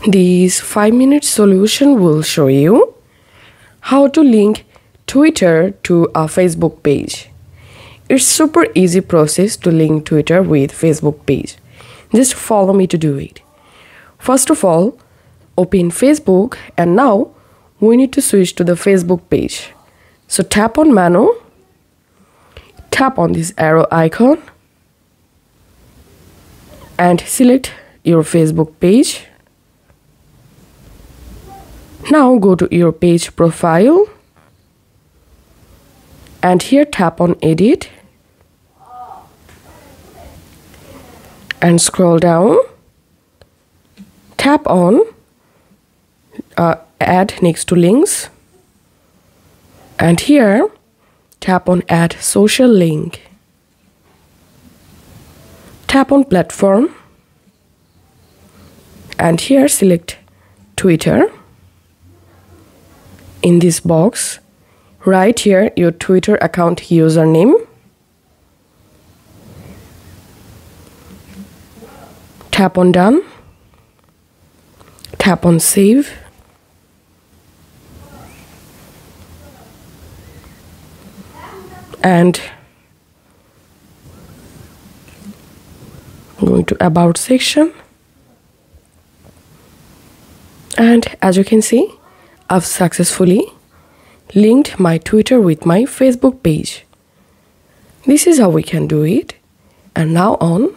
This 5-minute solution will show you how to link Twitter to a Facebook page. It's super easy process to link Twitter with Facebook page. Just follow me to do it. First of all, open Facebook and now we need to switch to the Facebook page. So tap on menu, tap on this arrow icon and select your Facebook page. Now go to your page profile and here tap on edit and scroll down, tap on add next to links and here tap on add social link, tap on platform and here select Twitter. In this box, write here your Twitter account username. Tap on done. Tap on save. And going to about section. And as you can see, I've successfully linked my Twitter with my Facebook page. This is how we can do it. And now on,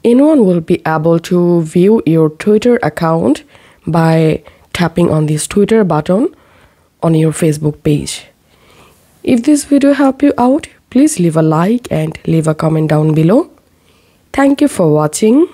anyone will be able to view your Twitter account by tapping on this Twitter button on your Facebook page. If this video helped you out, please leave a like and leave a comment down below. Thank you for watching.